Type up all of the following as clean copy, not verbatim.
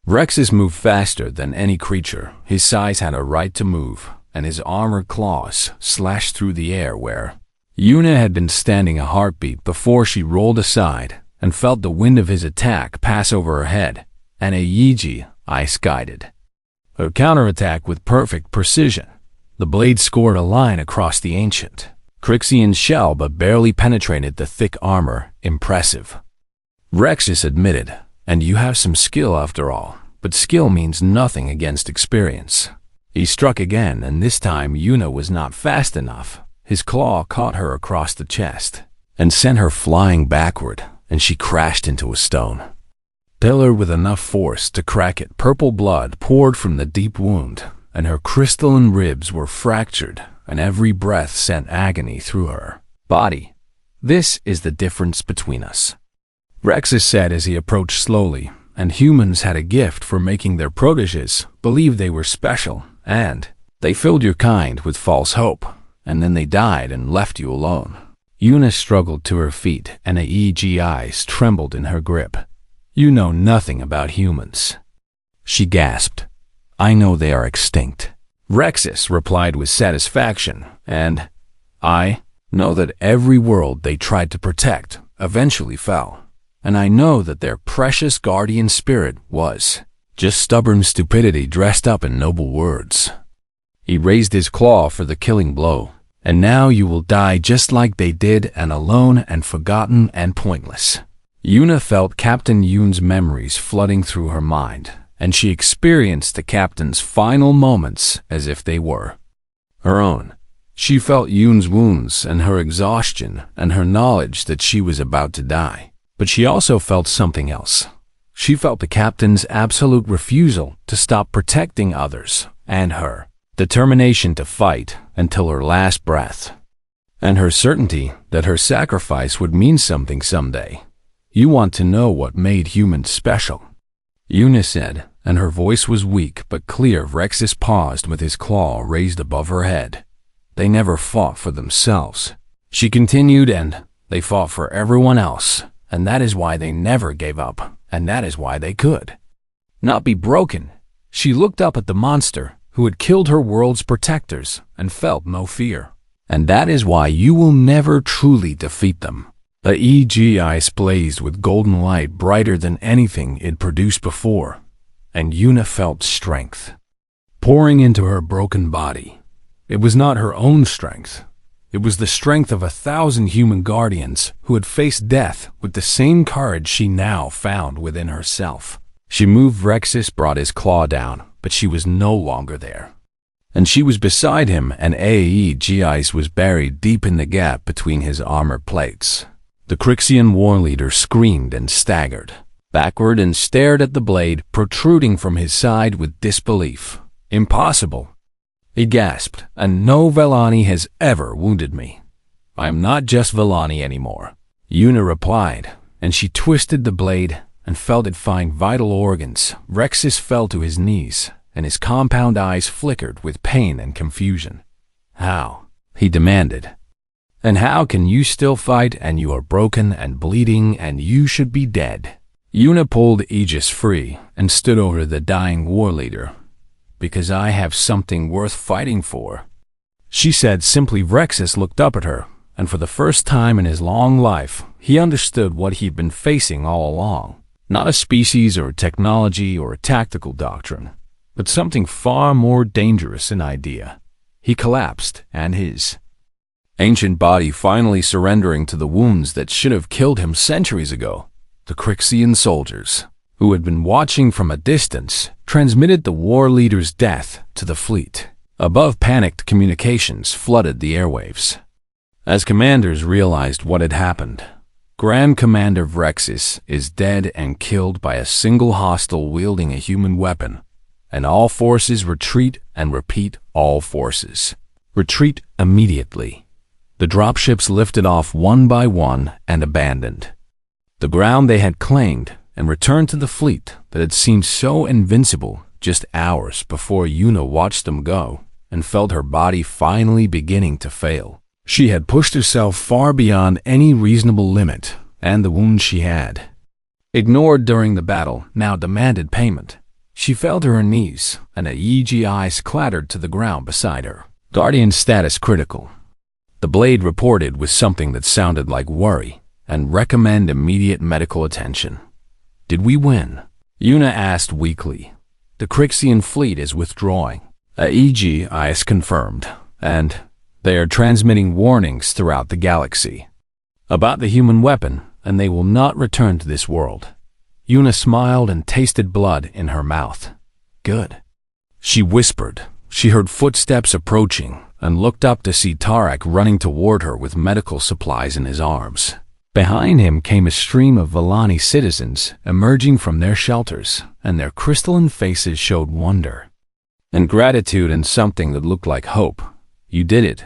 Rexus moved faster than any creature. His size had a right to move, and his armored claws slashed through the air where Una had been standing a heartbeat before she rolled aside and felt the wind of his attack pass over her head, and a Yiji ice-guided her counterattack with perfect precision. The blade scored a line across the ancient Crixian shell but barely penetrated the thick armor. Impressive, Rexus admitted. And you have some skill after all, but skill means nothing against experience. He struck again, and this time Una was not fast enough. His claw caught her across the chest and sent her flying backward, and she crashed into a stone pillar with enough force to crack it. Purple blood poured from the deep wound, and her crystalline ribs were fractured, and every breath sent agony through her body. This is the difference between us, Rexus said as he approached slowly, and humans had a gift for making their proteges believe they were special, and they filled your kind with false hope, and then they died and left you alone. Una struggled to her feet, and Aege's eyes trembled in her grip. You know nothing about humans, she gasped. I know they are extinct, Rexus replied with satisfaction, and I know that every world they tried to protect eventually fell. And I know that their precious guardian spirit was just stubborn stupidity dressed up in noble words. He raised his claw for the killing blow. And now you will die just like they did, and alone and forgotten and pointless. Una felt Captain Yoon's memories flooding through her mind, and she experienced the captain's final moments as if they were her own. She felt Yoon's wounds and her exhaustion and her knowledge that she was about to die. But she also felt something else. She felt the captain's absolute refusal to stop protecting others, and her determination to fight until her last breath, and her certainty that her sacrifice would mean something someday. You want to know what made humans special, Una said, and her voice was weak but clear. Rexus paused with his claw raised above her head. They never fought for themselves, she continued, and they fought for everyone else. And that is why they never gave up, and that is why they could not be broken. She looked up at the monster who had killed her world's protectors and felt no fear. And that is why you will never truly defeat them. The Aege's eyes blazed with golden light brighter than anything it produced before, and Una felt strength pouring into her broken body. It was not her own strength. It was the strength of 1,000 human guardians who had faced death with the same courage she now found within herself. She moved. Rexus brought his claw down, but she was no longer there. And she was beside him, and Aege's was buried deep in the gap between his armor plates. The Crixian war leader screamed and staggered backward and stared at the blade protruding from his side with disbelief. Impossible, he gasped, and no Vellani has ever wounded me. I am not just Vellani anymore, Una replied, and she twisted the blade and felt it find vital organs. Rexus fell to his knees, and his compound eyes flickered with pain and confusion. How? He demanded. And how can you still fight, and you are broken and bleeding, and you should be dead? Una pulled Aegis free and stood over the dying war leader. Because I have something worth fighting for, she said simply. Rexus looked up at her, and for the first time in his long life, he understood what he'd been facing all along. Not a species or a technology or a tactical doctrine, but something far more dangerous in idea. He collapsed, and his ancient body finally surrendering to the wounds that should have killed him centuries ago. The Crixian soldiers, who had been watching from a distance, transmitted the war leader's death to the fleet. Above, panicked communications flooded the airwaves. As commanders realized what had happened, Grand Commander Rexus is dead and killed by a single hostile wielding a human weapon, and all forces retreat and repeat all forces. Retreat immediately. The dropships lifted off one by one and abandoned the ground they had claimed and returned to the fleet that had seemed so invincible just hours before. Una watched them go and felt her body finally beginning to fail. She had pushed herself far beyond any reasonable limit, and the wounds she had ignored during the battle now demanded payment. She fell to her knees, and AEG eyes clattered to the ground beside her. Guardian status critical. The blade reported with something that sounded like worry, and recommend immediate medical attention. Did we win? Yuna asked weakly. The Crixian fleet is withdrawing. AEG eyes confirmed, and they are transmitting warnings throughout the galaxy about the human weapon, and they will not return to this world. Yuna smiled and tasted blood in her mouth. Good. She whispered. She heard footsteps approaching and looked up to see Tarak running toward her with medical supplies in his arms. Behind him came a stream of Vellani citizens emerging from their shelters, and their crystalline faces showed wonder and gratitude and something that looked like hope. You did it.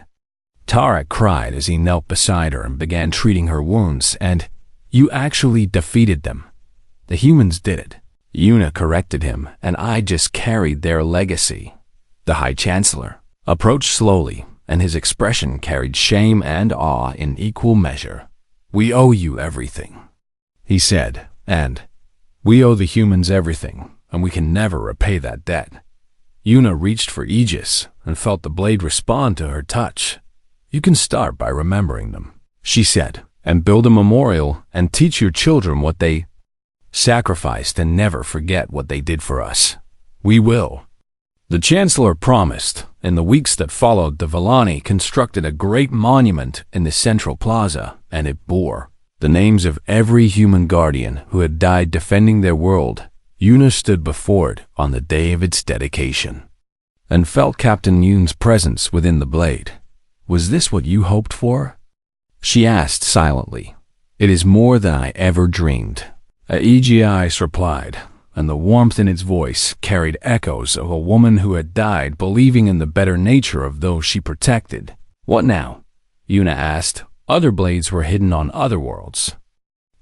Tarak cried as he knelt beside her and began treating her wounds, and you actually defeated them. The humans did it. Yuna corrected him, and I just carried their legacy. The High Chancellor approached slowly, and his expression carried shame and awe in equal measure. We owe you everything, he said, and we owe the humans everything, and we can never repay that debt. Yuna reached for Aegis and felt the blade respond to her touch. You can start by remembering them, she said, and build a memorial and teach your children what they sacrificed and never forget what they did for us. We will. The Chancellor promised. In the weeks that followed, the Vellani constructed a great monument in the central plaza, and it bore the names of every human guardian who had died defending their world. Yuna stood before it on the day of its dedication and felt Captain Yoon's presence within the blade. Was this what you hoped for? She asked silently. It is more than I ever dreamed. Aegis replied, and the warmth in its voice carried echoes of a woman who had died believing in the better nature of those she protected. What now? Yuna asked. Other blades were hidden on other worlds.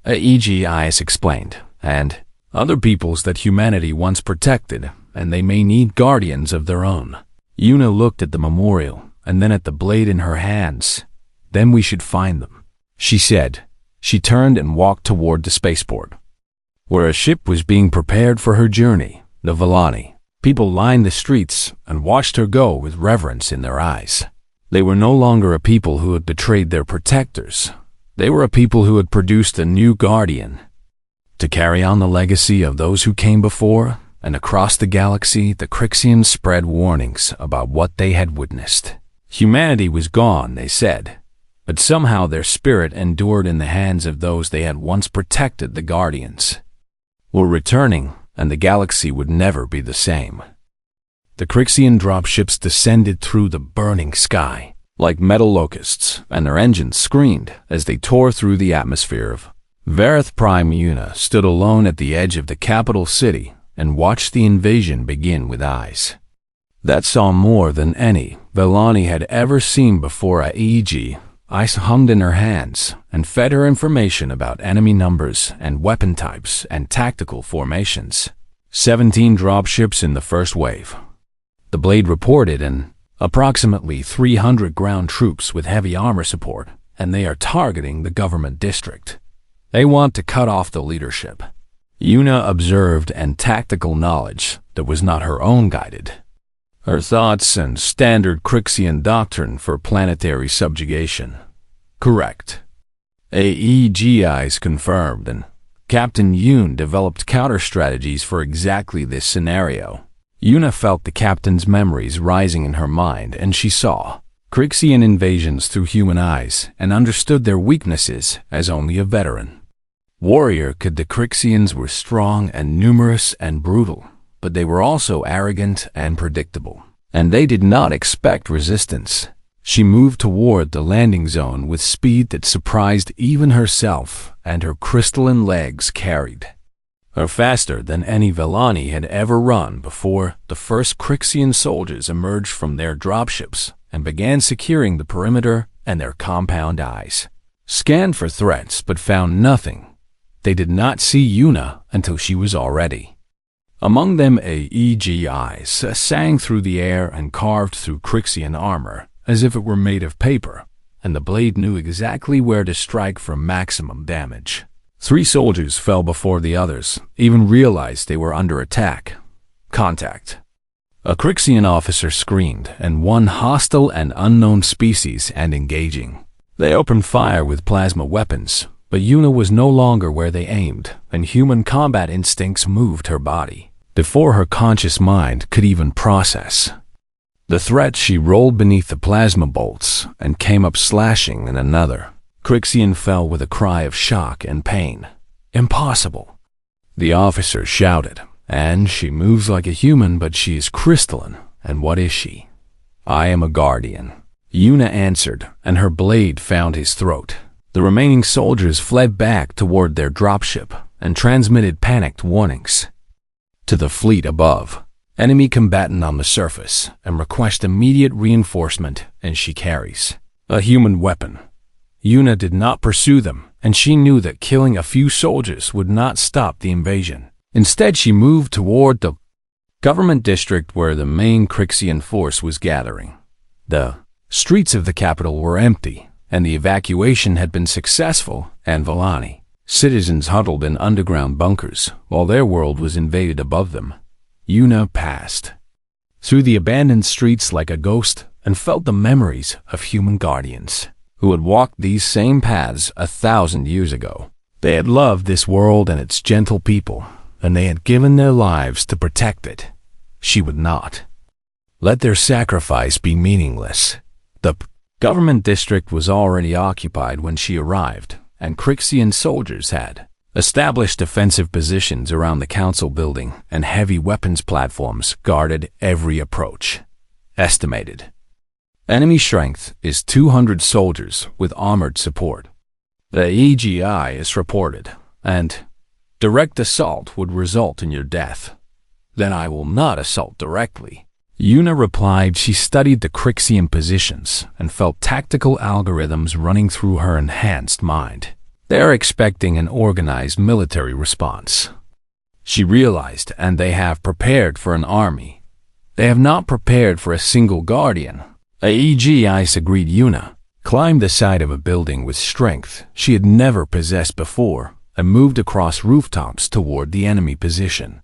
Aegis explained, and other peoples that humanity once protected, and they may need guardians of their own. Yuna looked at the memorial, and then at the blade in her hands. Then we should find them, she said. She turned and walked toward the spaceport, where a ship was being prepared for her journey. The Vellani people lined the streets and watched her go with reverence in their eyes. They were no longer a people who had betrayed their protectors. They were a people who had produced a new guardian to carry on the legacy of those who came before, and across the galaxy the Crixians spread warnings about what they had witnessed. Humanity was gone, they said, but somehow their spirit endured in the hands of those they had once protected. The guardians were returning, and the galaxy would never be the same. The Crixian dropships descended through the burning sky like metal locusts, and their engines screamed as they tore through the atmosphere of Vareth. Prime Yuna stood alone at the edge of the capital city and watched the invasion begin with eyes that saw more than any Vellani had ever seen before. Aegis ice hummed in her hands and fed her information about enemy numbers and weapon types and tactical formations. 17 dropships in the first wave, the blade reported, and approximately 300 ground troops with heavy armor support, and they are targeting the government district. They want to cut off the leadership. Yuna observed, and tactical knowledge that was not her own guided her thoughts and standard Crixian doctrine for planetary subjugation. Correct. Aegis confirmed, and Captain Yoon developed counter-strategies for exactly this scenario. Yuna felt the captain's memories rising in her mind, and she saw Crixian invasions through human eyes and understood their weaknesses as only a veteran warrior could. The Crixians were strong and numerous and brutal, but they were also arrogant and predictable, and they did not expect resistance. She moved toward the landing zone with speed that surprised even herself, and her crystalline legs carried her faster than any Vellani had ever run before. The first Crixian soldiers emerged from their dropships and began securing the perimeter, and their compound eyes scanned for threats but found nothing. They did not see Yuna until she was already among them. Aegis sang through the air and carved through Crixian armor as if it were made of paper, and the blade knew exactly where to strike for maximum damage. 3 soldiers fell before the others even realized they were under attack. Contact. A Crixian officer screamed, and one hostile and unknown species and engaging. They opened fire with plasma weapons, but Yuna was no longer where they aimed, and human combat instincts moved her body. Before her conscious mind could even process the threat, she rolled beneath the plasma bolts and came up slashing in another. Crixian fell with a cry of shock and pain. Impossible! The officer shouted. And she moves like a human, but she is crystalline. And what is she? I am a guardian. Yuna answered, and her blade found his throat. The remaining soldiers fled back toward their dropship and transmitted panicked warnings to the fleet above. Enemy combatant on the surface and request immediate reinforcement, and she carries a human weapon. Yuna did not pursue them, and she knew that killing a few soldiers would not stop the invasion. Instead, she moved toward the government district where the main Crixian force was gathering. The streets of the capital were empty, and the evacuation had been successful, and Volani. Citizens huddled in underground bunkers while their world was invaded above them. Yuna passed through the abandoned streets like a ghost and felt the memories of human guardians who had walked these same paths 1,000 years ago. They had loved this world and its gentle people, and they had given their lives to protect it. She would not let their sacrifice be meaningless. The government district was already occupied when she arrived, and Crixian soldiers had established defensive positions around the council building, and heavy weapons platforms guarded every approach. Estimated enemy strength is 200 soldiers with armored support. The EGI is reported, and direct assault would result in your death. Then I will not assault directly. Yuna replied she studied the Crixian positions and felt tactical algorithms running through her enhanced mind. They are expecting an organized military response. She realized, and they have prepared for an army. They have not prepared for a single guardian. AEGI agreed. Yuna climbed the side of a building with strength she had never possessed before and moved across rooftops toward the enemy position.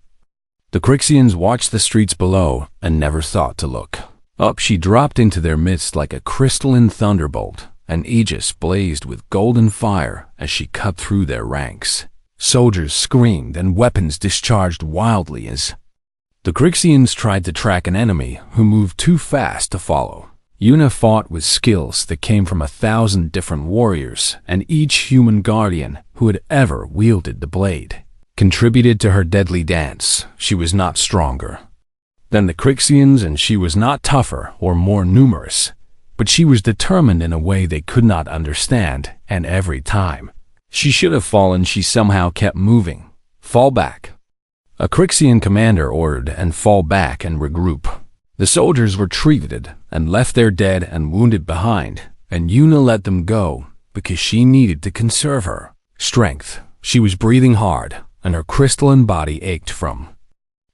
The Crixians watched the streets below and never thought to look up. She dropped into their midst like a crystalline thunderbolt, and Aegis blazed with golden fire as she cut through their ranks. Soldiers screamed and weapons discharged wildly as the Crixians tried to track an enemy who moved too fast to follow. Yuna fought with skills that came from 1,000 different warriors, and each human guardian who had ever wielded the blade contributed to her deadly dance. She was not stronger than the Crixians, and she was not tougher or more numerous, but she was determined in a way they could not understand, and every time she should have fallen, she somehow kept moving. Fall back. A Crixian commander ordered, and fall back and regroup. The soldiers were treated and left their dead and wounded behind, and Yuna let them go because she needed to conserve her strength. She was breathing hard, and her crystalline body ached from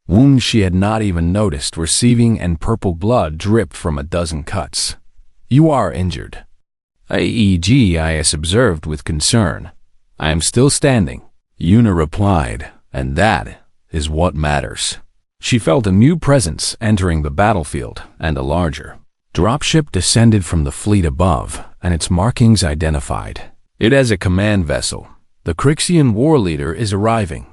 wounds she had not even noticed receiving, and purple blood dripped from a dozen cuts. You are injured, AEGIS observed with concern. I am still standing, Yuna replied, and that is what matters. She felt a new presence entering the battlefield, and a larger dropship descended from the fleet above, and its markings identified it as a command vessel. The Crixian war leader is arriving,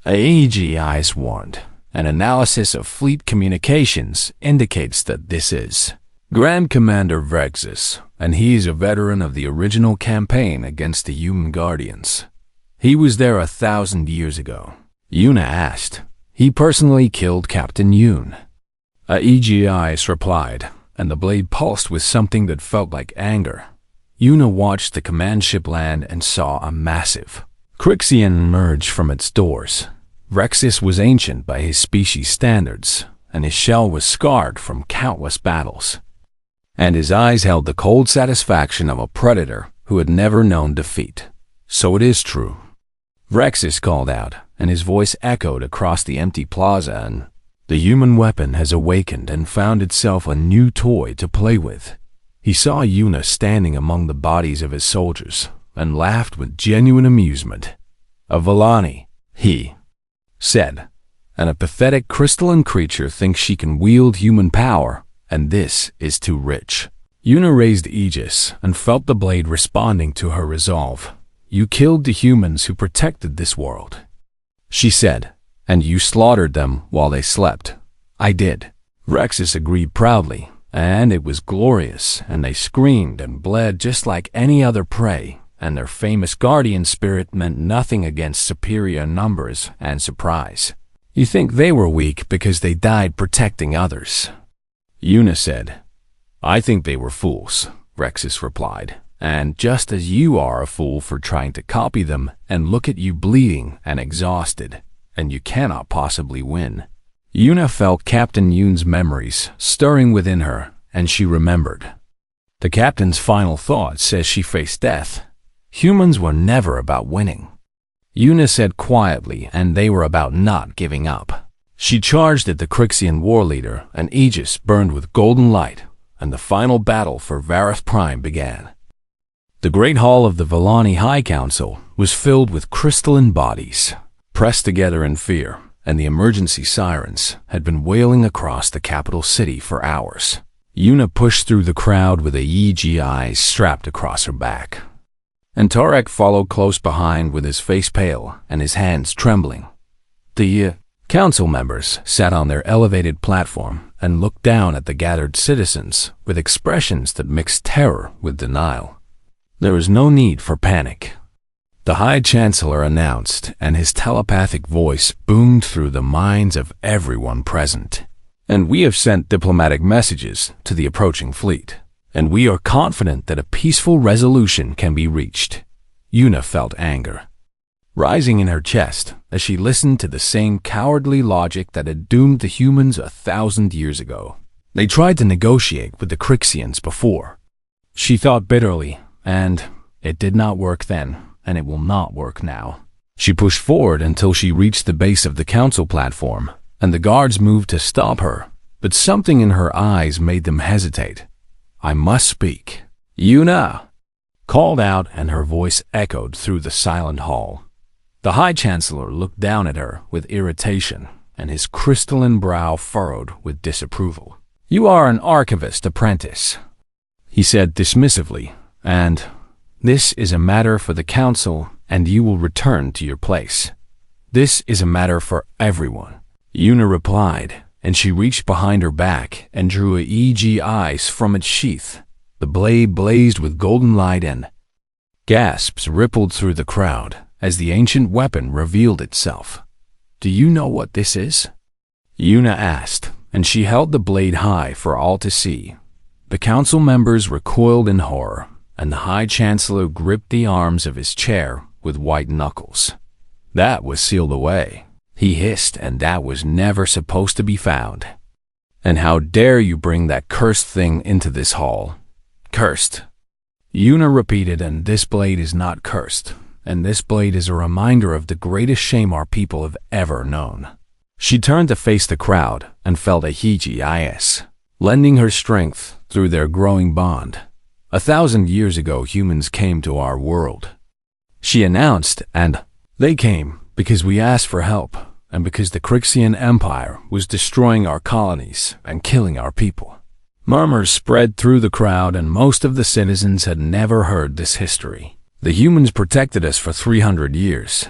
AEGIS warned. An analysis of fleet communications indicates that this is Grand Commander Vrexis, and he is a veteran of the original campaign against the human guardians. He was there 1,000 years ago. Yuna asked. He personally killed Captain Yoon. AEGIS replied, and the blade pulsed with something that felt like anger. Yuna watched the command ship land and saw a massive Crixian emerge from its doors. Vrexis was ancient by his species standards, and his shell was scarred from countless battles, and his eyes held the cold satisfaction of a predator who had never known defeat. So it is true, Vrexis called out, and his voice echoed across the empty plaza, and the human weapon has awakened and found itself a new toy to play with. He saw Yuna standing among the bodies of his soldiers, and laughed with genuine amusement. A Volani, he said, and a pathetic crystalline creature thinks she can wield human power, and this is too rich. Yuna raised Aegis and felt the blade responding to her resolve. You killed the humans who protected this world, she said, and you slaughtered them while they slept. I did. Rexus agreed proudly, and it was glorious, and they screamed and bled just like any other prey, and their famous guardian spirit meant nothing against superior numbers and surprise. You think they were weak because they died protecting others, Yuna said. I think they were fools, Rexus replied, and just as you are a fool for trying to copy them, and look at you bleeding and exhausted, and you cannot possibly win. Yuna felt Captain Yoon's memories stirring within her, and she remembered. The captain's final thoughts as she faced death. Humans were never about winning, Yuna said quietly, and they were about not giving up. She charged at the Crixian war leader, and Aegis burned with golden light, and the final battle for Vareth Prime began. The great hall of the Vellani High Council was filled with crystalline bodies, pressed together in fear, and the emergency sirens had been wailing across the capital city for hours. Yuna pushed through the crowd with AEGIs strapped across her back, and Tarek followed close behind with his face pale and his hands trembling. The council members sat on their elevated platform and looked down at the gathered citizens with expressions that mixed terror with denial. There was no need for panic, the High Chancellor announced, and his telepathic voice boomed through the minds of everyone present. And we have sent diplomatic messages to the approaching fleet, and we are confident that a peaceful resolution can be reached. Yuna felt anger rising in her chest as she listened to the same cowardly logic that had doomed the humans 1,000 years ago. They tried to negotiate with the Crixians before, she thought bitterly, and it did not work then, and it will not work now. She pushed forward until she reached the base of the council platform, and the guards moved to stop her, but something in her eyes made them hesitate. I must speak, Yuna called out, and her voice echoed through the silent hall. The High Chancellor looked down at her with irritation, and his crystalline brow furrowed with disapproval. You are an archivist apprentice, he said dismissively, and this is a matter for the council, and you will return to your place. This is a matter for everyone, Yuna replied, and she reached behind her back and drew a EGIs from its sheath. The blade blazed with golden light, and gasps rippled through the crowd as the ancient weapon revealed itself. Do you know what this is? Yuna asked, and she held the blade high for all to see. The council members recoiled in horror, and the High Chancellor gripped the arms of his chair with white knuckles. That was sealed away, he hissed, and that was never supposed to be found. And how dare you bring that cursed thing into this hall? Cursed, Yuna repeated, and this blade is not cursed, and this blade is a reminder of the greatest shame our people have ever known. She turned to face the crowd and felt a HFY lending her strength through their growing bond. 1,000 years ago, humans came to our world, she announced, and they came because we asked for help, and because the Crixian Empire was destroying our colonies and killing our people. Murmurs spread through the crowd, and most of the citizens had never heard this history. The humans protected us for 300 years,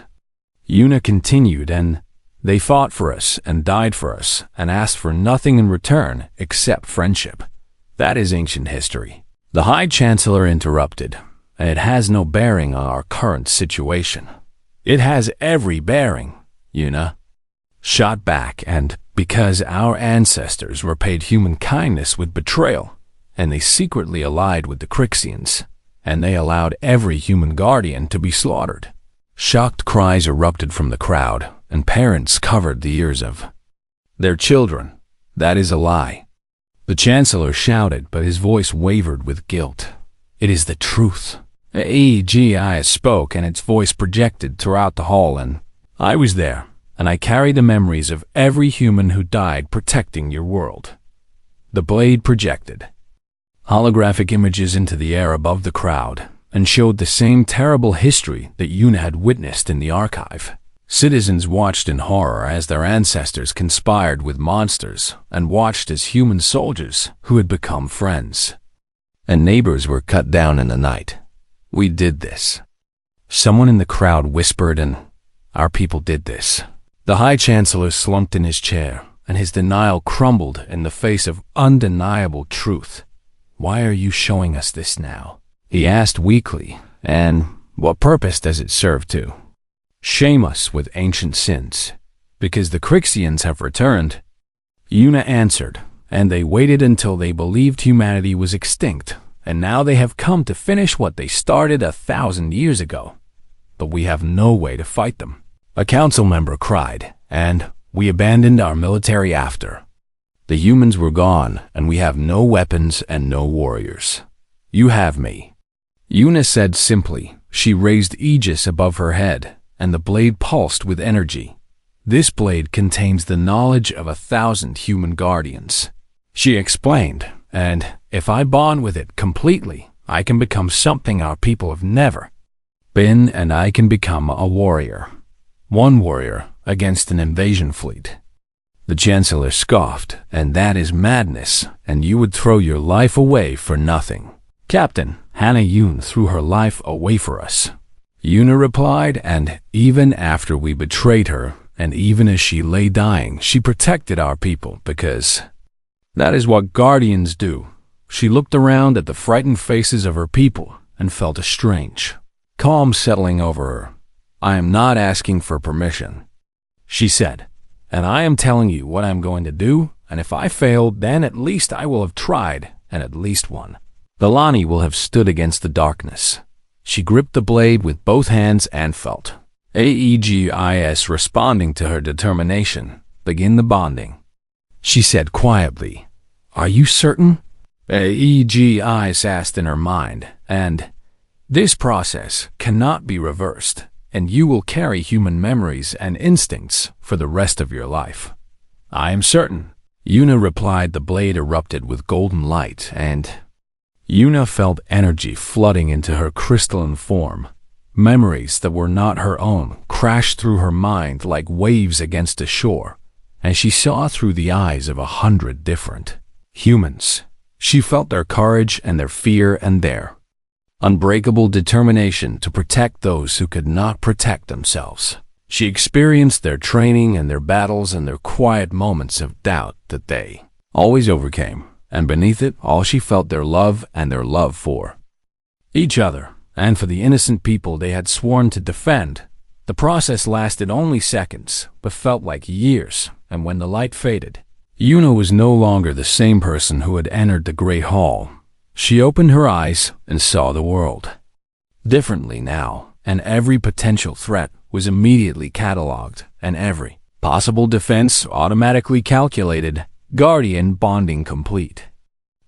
Yuna continued, and they fought for us and died for us and asked for nothing in return except friendship. That is ancient history. The High Chancellor interrupted, and it has no bearing on our current situation. It has every bearing, Yuna shot back, and because our ancestors repaid human kindness with betrayal, and they secretly allied with the Crixians, and they allowed every human guardian to be slaughtered. Shocked cries erupted from the crowd, and parents covered the ears of their children. That is a lie, the Chancellor shouted, but his voice wavered with guilt. It is the truth. AEGI spoke, and its voice projected throughout the hall, and I was there, and I carry the memories of every human who died protecting your world. The blade projected holographic images into the air above the crowd and showed the same terrible history that Yuna had witnessed in the archive. Citizens watched in horror as their ancestors conspired with monsters and watched as human soldiers who had become friends. And neighbors were cut down in the night. We did this. Someone in the crowd whispered, and our people did this. The High Chancellor slumped in his chair, and his denial crumbled in the face of undeniable truth. Why are you showing us this now? He asked weakly, and what purpose does it serve to? Shame us with ancient sins, because the Crixians have returned. Una answered, and they waited until they believed humanity was extinct, and now they have come to finish what they started 1,000 years ago. But we have no way to fight them. A council member cried, and we abandoned our military after. The humans were gone, and we have no weapons and no warriors. You have me. Una said simply. She raised Aegis above her head, and the blade pulsed with energy. This blade contains the knowledge of 1,000 human guardians. She explained, and if I bond with it completely, I can become something our people have never been, and I can become a warrior. One warrior against an invasion fleet. The Chancellor scoffed, and that is madness, and you would throw your life away for nothing. Captain, Hannah Yoon threw her life away for us. Una replied, and even after we betrayed her, and even as she lay dying, she protected our people because that is what guardians do. She looked around at the frightened faces of her people and felt a strange calm settling over her. I am not asking for permission, she said, and I am telling you what I am going to do, and if I fail, then at least I will have tried, and at least won. Vellani will have stood against the darkness. She gripped the blade with both hands and felt Aegis responding to her determination. Begin the bonding. She said quietly, Are you certain? Aegis asked in her mind, and this process cannot be reversed, and you will carry human memories and instincts for the rest of your life. I am certain. Una replied. The blade erupted with golden light, and Una felt energy flooding into her crystalline form. Memories that were not her own crashed through her mind like waves against a shore, and she saw through the eyes of 100 different humans. She felt their courage and their fear and their unbreakable determination to protect those who could not protect themselves. She experienced their training and their battles and their quiet moments of doubt that they always overcame. And beneath it all she felt their love and their love for each other, and for the innocent people they had sworn to defend. The process lasted only seconds, but felt like years, and when the light faded, Una was no longer the same person who had entered the Great Hall. She opened her eyes and saw the world differently now, and every potential threat was immediately catalogued, and every possible defense automatically calculated. Guardian bonding complete.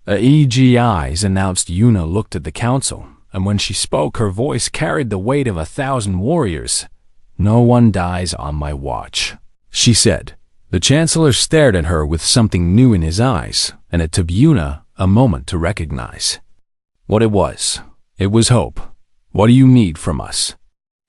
Aegis announced. Una looked at the council, and when she spoke, her voice carried the weight of 1,000 warriors. No one dies on my watch, she said. The Chancellor stared at her with something new in his eyes, and it took Una a moment to recognize what it was. It was hope. What do you need from us?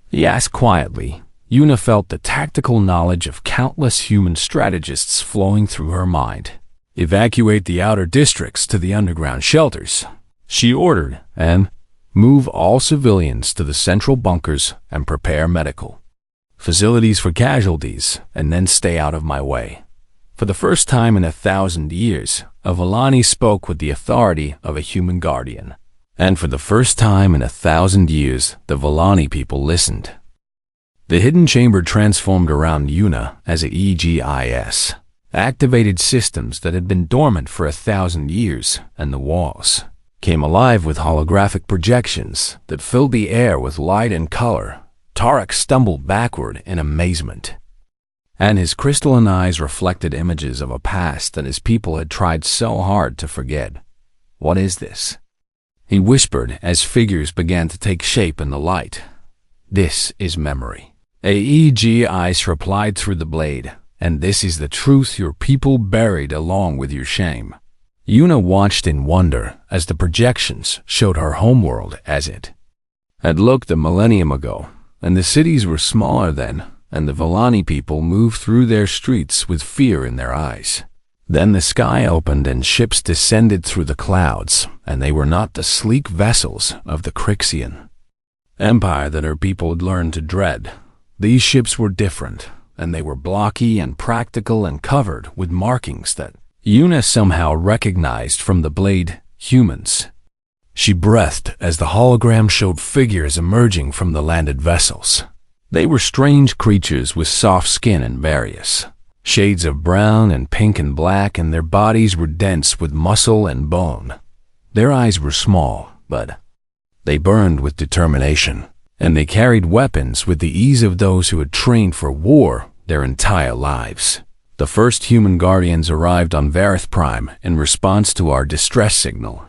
He asked quietly. Una felt the tactical knowledge of countless human strategists flowing through her mind. Evacuate the outer districts to the underground shelters, she ordered, and move all civilians to the central bunkers and prepare medical facilities for casualties, and then stay out of my way. For the first time in 1,000 years, Vellani spoke with the authority of a human guardian. And for the first time in 1,000 years, the Vellani people listened. The hidden chamber transformed around Una as Aegis activated systems that had been dormant for 1,000 years, and the walls came alive with holographic projections that filled the air with light and color. Tarek stumbled backward in amazement, and his crystalline eyes reflected images of a past that his people had tried so hard to forget. What is this? He whispered as figures began to take shape in the light. This is memory. Aegis replied through the blade, and this is the truth your people buried along with your shame. Una watched in wonder as the projections showed her homeworld as it had looked a millennium ago, and the cities were smaller then, and the Volani people moved through their streets with fear in their eyes. Then the sky opened and ships descended through the clouds, and they were not the sleek vessels of the Crixian Empire that her people had learned to dread. These ships were different, and they were blocky and practical and covered with markings that Una somehow recognized from the blade humans. She breathed as the hologram showed figures emerging from the landed vessels. They were strange creatures with soft skin and various shades of brown and pink and black, and their bodies were dense with muscle and bone. Their eyes were small, but they burned with determination, and they carried weapons with the ease of those who had trained for war their entire lives. The first human guardians arrived on Varith Prime in response to our distress signal.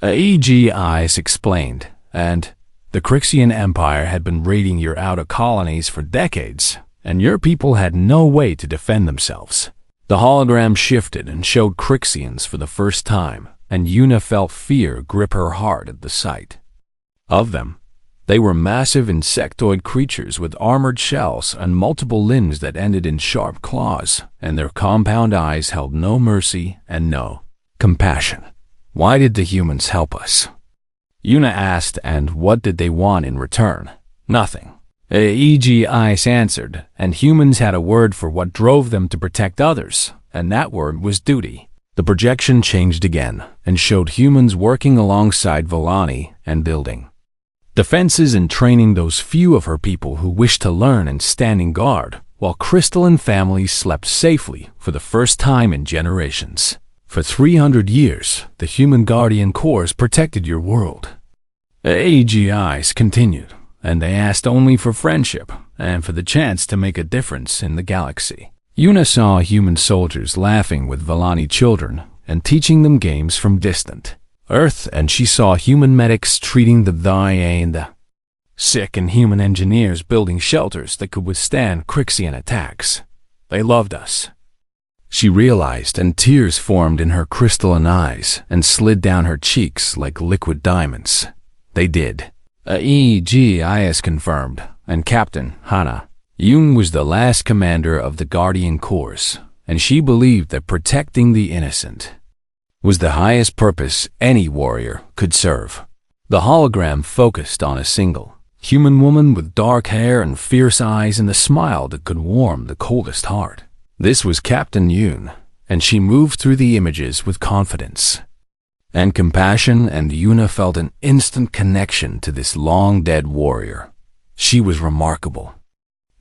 AEGIS explained, and the Crixian Empire had been raiding your outer colonies for decades, and your people had no way to defend themselves. The hologram shifted and showed Crixians for the first time, and Una felt fear grip her heart at the sight of them. They were massive insectoid creatures with armored shells and multiple limbs that ended in sharp claws, and their compound eyes held no mercy and no compassion. Why did the humans help us? Una asked, and what did they want in return? Nothing. AEGIS answered, and humans had a word for what drove them to protect others, and that word was duty. The projection changed again and showed humans working alongside Volani and building defenses and training those few of her people who wished to learn and standing guard, while crystalline families slept safely for the first time in generations. For 300 years, the human guardian corps protected your world. AEGIS continued, and they asked only for friendship and for the chance to make a difference in the galaxy. Una saw human soldiers laughing with Volani children and teaching them games from distant Earth, and she saw human medics treating the dying and the sick, and human engineers building shelters that could withstand Crixian attacks. They loved us, she realized, and tears formed in her crystalline eyes and slid down her cheeks like liquid diamonds. They did. AEGIS confirmed, and Captain Hana Yoon was the last commander of the Guardian Corps, and she believed that protecting the innocent was the highest purpose any warrior could serve. The hologram focused on a single human woman with dark hair and fierce eyes and a smile that could warm the coldest heart. This was Captain Yoon, and she moved through the images with confidence and compassion, and Una felt an instant connection to this long-dead warrior. She was remarkable.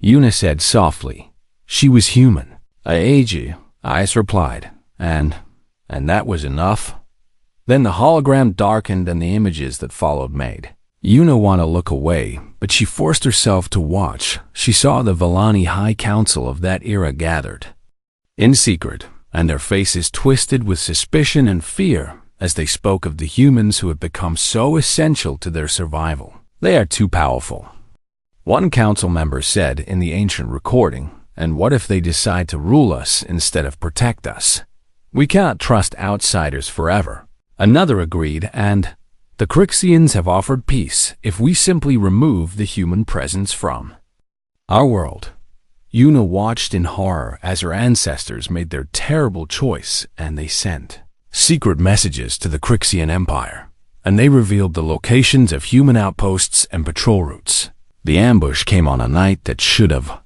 Una said softly, "She was human." AEGIS replied, and that was enough? Then the hologram darkened and the images that followed made Una want to look away, but she forced herself to watch. She saw the Volani High Council of that era gathered in secret, and their faces twisted with suspicion and fear as they spoke of the humans who had become so essential to their survival. "They are too powerful," one council member said in the ancient recording, "and what if they decide to rule us instead of protect us? We can't trust outsiders forever." Another agreed, and the Crixians have offered peace if we simply remove the human presence from our world. Una watched in horror as her ancestors made their terrible choice, and they sent secret messages to the Crixian Empire, and they revealed the locations of human outposts and patrol routes. The ambush came on a night that should have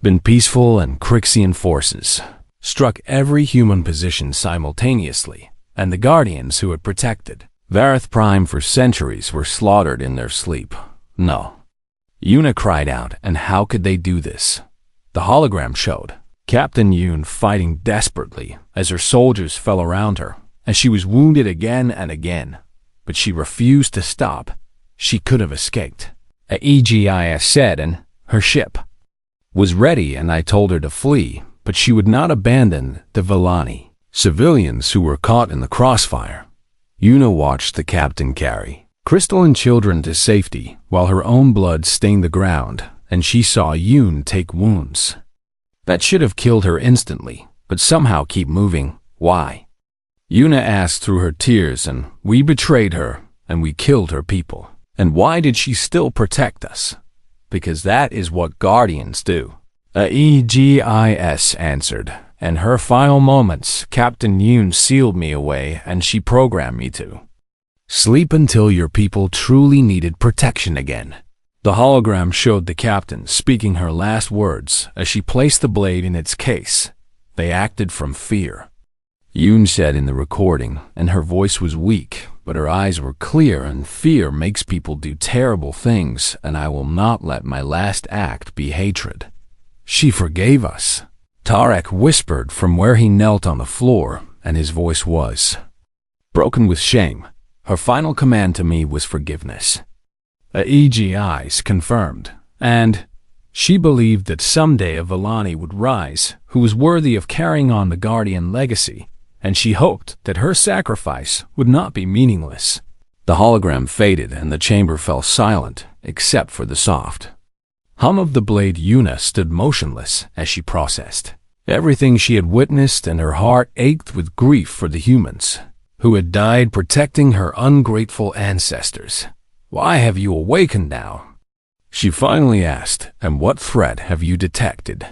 been peaceful, and Crixian forces struck every human position simultaneously, and the guardians who had protected Varith Prime for centuries were slaughtered in their sleep. No. Una cried out, and how could they do this? The hologram showed Captain Yoon fighting desperately as her soldiers fell around her, and she was wounded again and again, but she refused to stop. She could have escaped, AEGIS said, and her ship was ready, and I told her to flee, but she would not abandon the Volani civilians who were caught in the crossfire. Una watched the captain carry crystalline children to safety while her own blood stained the ground, and she saw Yoon take wounds that should have killed her instantly, but somehow keep moving. Why? Una asked through her tears, and we betrayed her, and we killed her people. And why did she still protect us? because that is what guardians do. Aegis answered. In her final moments, Captain Yoon sealed me away and she programmed me to sleep until your people truly needed protection again. The hologram showed the captain speaking her last words as she placed the blade in its case. They acted from fear. Yoon said in the recording, and her voice was weak, but her eyes were clear, and fear makes people do terrible things, and I will not let my last act be hatred. She forgave us. Tarek whispered from where he knelt on the floor, and his voice was broken with shame. Her final command to me was forgiveness. Aegis confirmed, and she believed that someday a Vellani would rise who was worthy of carrying on the Guardian legacy, and she hoped that her sacrifice would not be meaningless. The hologram faded and the chamber fell silent, except for the soft hum of the blade. Yuna stood motionless as she processed everything she had witnessed, and her heart ached with grief for the humans who had died protecting her ungrateful ancestors. Why have you awakened now? She finally asked, and what threat have you detected?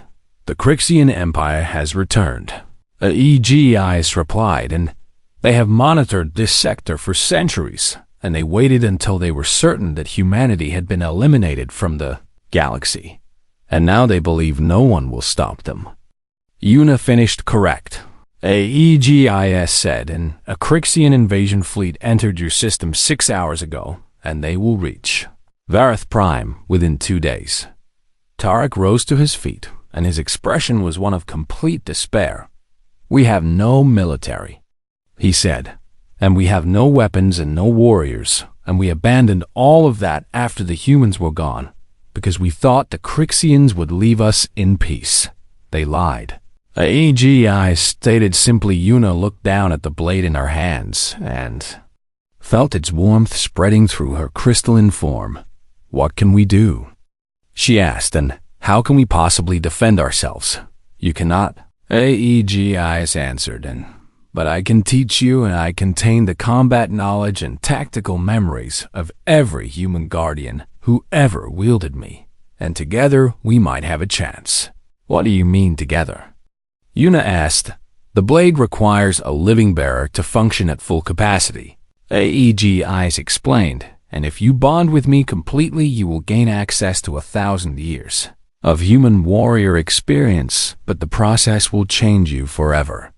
The Crixian Empire has returned. Aegis replied, and they have monitored this sector for centuries, and they waited until they were certain that humanity had been eliminated from the galaxy, and now they believe no one will stop them. Yuna finished correct. Aegis said, and a Crixian invasion fleet entered your system 6 hours ago, and they will reach Vareth Prime within 2 days. Tarek rose to his feet, and his expression was one of complete despair. We have no military, he said, and we have no weapons and no warriors, and we abandoned all of that after the humans were gone, because we thought the Crixians would leave us in peace. They lied. Aegis stated simply. Yuna looked down at the blade in her hands and felt its warmth spreading through her crystalline form. What can we do? She asked, and how can we possibly defend ourselves? You cannot. Aegis answered, but I can teach you, and I contain the combat knowledge and tactical memories of every human guardian who ever wielded me, and together we might have a chance. What do you mean together? Yuna asked. The blade requires a living bearer to function at full capacity. Aegis explained, and if you bond with me completely, you will gain access to 1,000 years of human warrior experience, but the process will change you forever.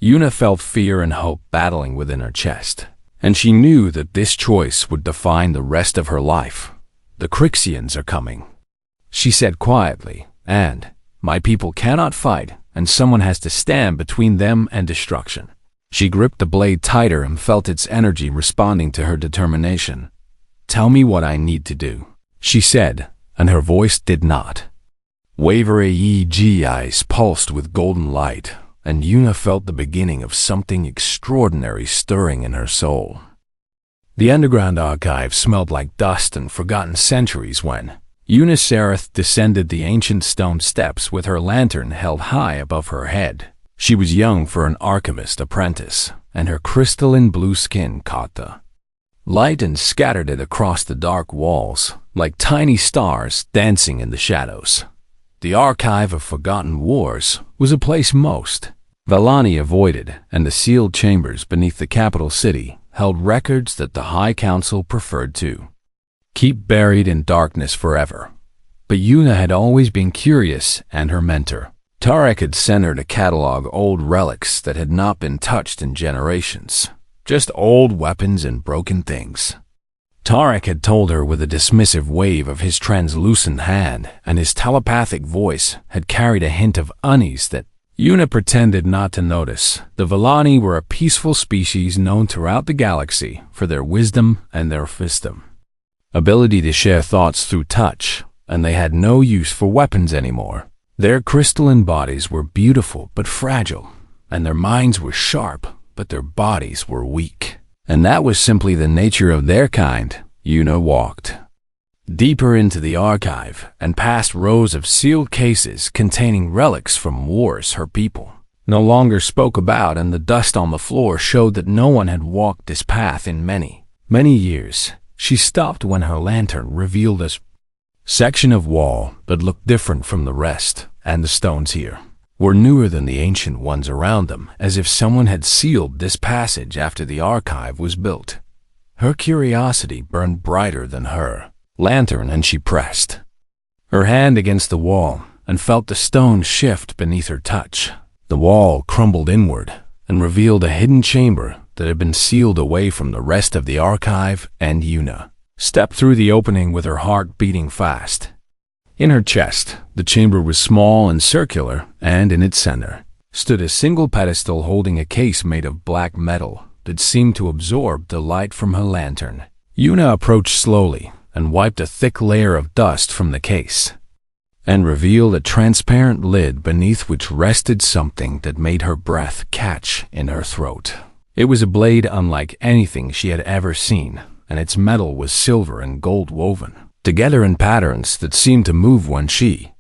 Yuna felt fear and hope battling within her chest, and she knew that this choice would define the rest of her life. The Crixians are coming, she said quietly, and my people cannot fight, and someone has to stand between them and destruction. She gripped the blade tighter and felt its energy responding to her determination. Tell me what I need to do, she said, and her voice did not waver. Aegis pulsed with golden light, and Yuna felt the beginning of something extraordinary stirring in her soul. The underground archive smelled like dust and forgotten centuries when Yuna Sereth descended the ancient stone steps with her lantern held high above her head. She was young for an alchemist apprentice, and her crystalline blue skin caught the light and scattered it across the dark walls, like tiny stars dancing in the shadows. The archive of forgotten wars was a place most Vellani avoided, and the sealed chambers beneath the capital city held records that the High Council preferred to keep buried in darkness forever. But Yuna had always been curious, and her mentor Tarek had sent her to catalog old relics that had not been touched in generations, just old weapons and broken things. Tarek had told her with a dismissive wave of his translucent hand, and his telepathic voice had carried a hint of unease that Yuna pretended not to notice. The Vellani were a peaceful species known throughout the galaxy for their wisdom and their wisdom, ability to share thoughts through touch, and they had no use for weapons anymore. Their crystalline bodies were beautiful but fragile, and their minds were sharp, but their bodies were weak. And that was simply the nature of their kind. Yuna walked deeper into the archive and past rows of sealed cases containing relics from wars her people no longer spoke about, and the dust on the floor showed that no one had walked this path in many, many years. She stopped when her lantern revealed a section of wall that looked different from the rest, and the stones here were newer than the ancient ones around them, as if someone had sealed this passage after the archive was built. Her curiosity burned brighter than her lantern, and she pressed her hand against the wall and felt the stone shift beneath her touch. The wall crumbled inward and revealed a hidden chamber that had been sealed away from the rest of the archive, and Yuna stepped through the opening with her heart beating fast. In her chest, the chamber was small and circular, and in its center stood a single pedestal holding a case made of black metal that seemed to absorb the light from her lantern. Yuna approached slowly and wiped a thick layer of dust from the case, and revealed a transparent lid beneath which rested something that made her breath catch in her throat. It was a blade unlike anything she had ever seen, and its metal was silver and gold woven together in patterns that seemed to move when she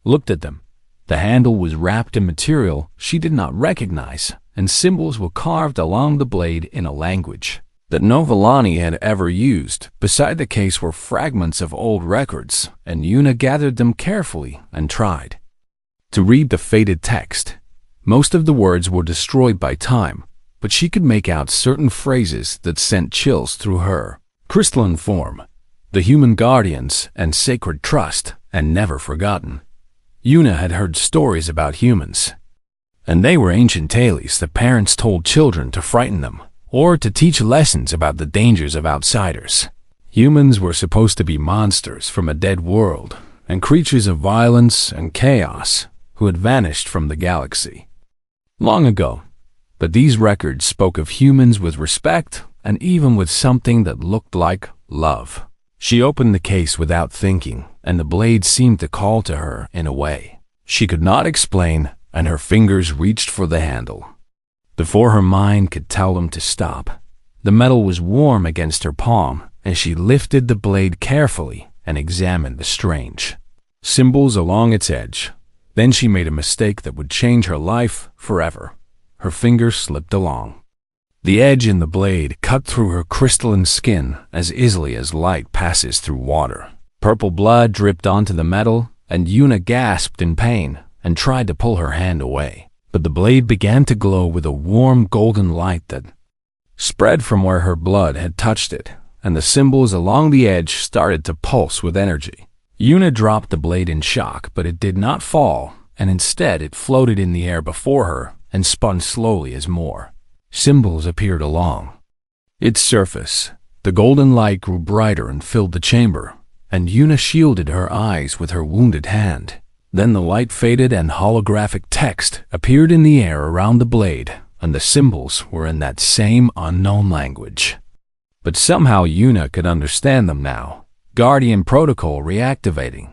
looked at them. The handle was wrapped in material she did not recognize, and symbols were carved along the blade in a language that no Villani had ever used. Beside the case were fragments of old records, and Yuna gathered them carefully and tried to read the faded text. Most of the words were destroyed by time, but she could make out certain phrases that sent chills through her crystalline form. The human guardians and sacred trust, and never forgotten. Yuna had heard stories about humans, and they were ancient tales that parents told children to frighten them, or to teach lessons about the dangers of outsiders. Humans were supposed to be monsters from a dead world, and creatures of violence and chaos who had vanished from the galaxy long ago. But these records spoke of humans with respect, and even with something that looked like love. She opened the case without thinking, and the blade seemed to call to her in a way she could not explain, and her fingers reached for the handle before her mind could tell them to stop. The metal was warm against her palm as she lifted the blade carefully and examined the strange symbols along its edge. Then she made a mistake that would change her life forever. Her fingers slipped along the edge, and the blade cut through her crystalline skin as easily as light passes through water. Purple blood dripped onto the metal, and Yuna gasped in pain and tried to pull her hand away. But the blade began to glow with a warm golden light that spread from where her blood had touched it, and the symbols along the edge started to pulse with energy. Yuna dropped the blade in shock, but it did not fall, and instead it floated in the air before her and spun slowly as more symbols appeared along its surface. The golden light grew brighter and filled the chamber, and Yuna shielded her eyes with her wounded hand. Then the light faded and holographic text appeared in the air around the blade, and the symbols were in that same unknown language. But somehow Yuna could understand them now. Guardian protocol reactivating.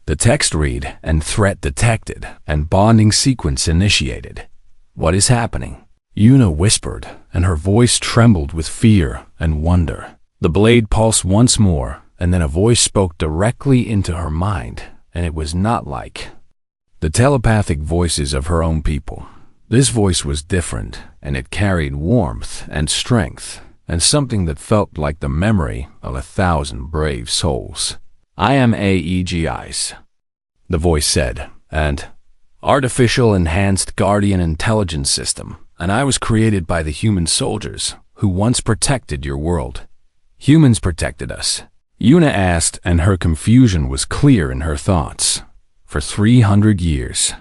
The text read, and threat detected, and bonding sequence initiated. What is happening? Yuna whispered, and her voice trembled with fear and wonder. The blade pulsed once more, and then a voice spoke directly into her mind, and it was not like the telepathic voices of her own people. This voice was different, and it carried warmth and strength, and something that felt like the memory of 1,000 brave souls. "I am AEGIs," the voice said, "and Artificial Enhanced Guardian Intelligence System, and I was created by the human soldiers who once protected your world. Humans protected us." Yuna asked, and her confusion was clear in her thoughts. "For 300 years.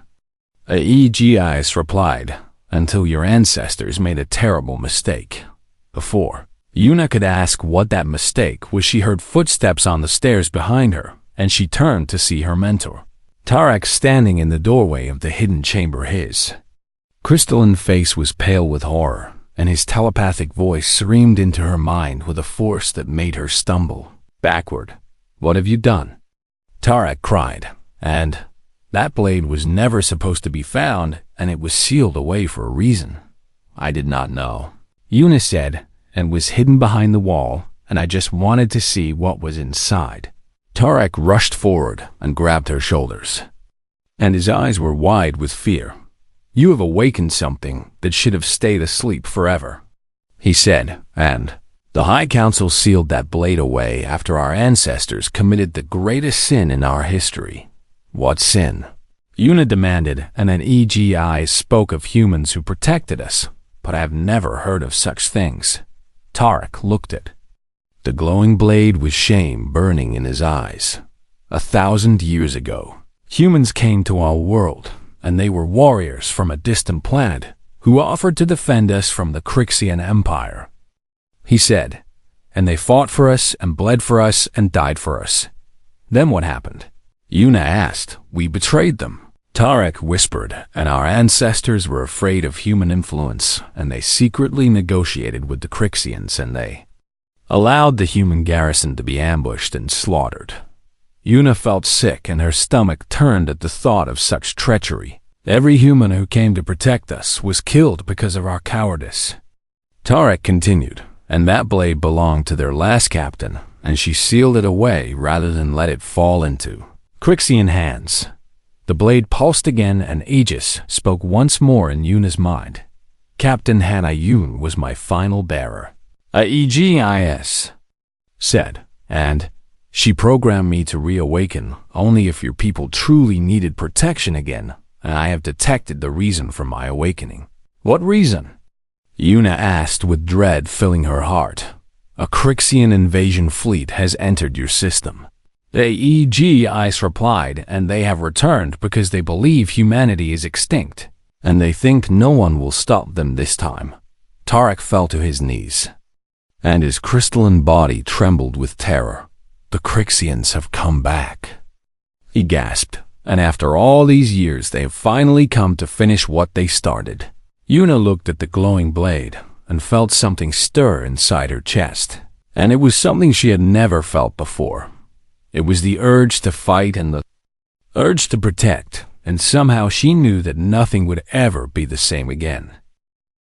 AEGIs replied, "until your ancestors made a terrible mistake." Before Yuna could ask what that mistake was, she heard footsteps on the stairs behind her, and she turned to see her mentor, Tarek, standing in the doorway of the hidden chamber. His crystalline face was pale with horror, and his telepathic voice screamed into her mind with a force that made her stumble backward. "What have you done?" Tarek cried. "And that blade was never supposed to be found, and it was sealed away for a reason." "I did not know," Yuna said, "and was hidden behind the wall, and I just wanted to see what was inside." Tarek rushed forward and grabbed her shoulders, and his eyes were wide with fear. "You have awakened something that should have stayed asleep forever," he said, "and The High Council sealed that blade away after our ancestors committed the greatest sin in our history. What sin? Una demanded, and an EGI spoke of humans who protected us, but I have never heard of such things. Tarek looked at the glowing blade with shame burning in his eyes. 1,000 years ago, humans came to our world, and they were warriors from a distant planet who offered to defend us from the Crixian Empire. He said, and they fought for us and bled for us and died for us. Then what happened? Una asked. We betrayed them. Tarek whispered, and our ancestors were afraid of human influence, and they secretly negotiated with the Crixians, and they allowed the human garrison to be ambushed and slaughtered. Una felt sick, and her stomach turned at the thought of such treachery. Every human who came to protect us was killed because of our cowardice. Tarek continued, and that blade belonged to their last captain, and she sealed it away rather than let it fall into Crixian hands. The blade pulsed again, and Aegis spoke once more in Una's mind. Captain Hanayun was my final bearer. Aegis said, and she programmed me to reawaken only if your people truly needed protection again, and I have detected the reason for my awakening. What reason? Una asked with dread filling her heart. A Crixian invasion fleet has entered your system. Aegis replied, and they have returned because they believe humanity is extinct, and they think no one will stop them this time. Tarek fell to his knees, and his crystalline body trembled with terror. The Crixians have come back, he gasped, and after all these years they have finally come to finish what they started. Una looked at the glowing blade and felt something stir inside her chest, and it was something she had never felt before. It was the urge to fight and the urge to protect, and somehow she knew that nothing would ever be the same again.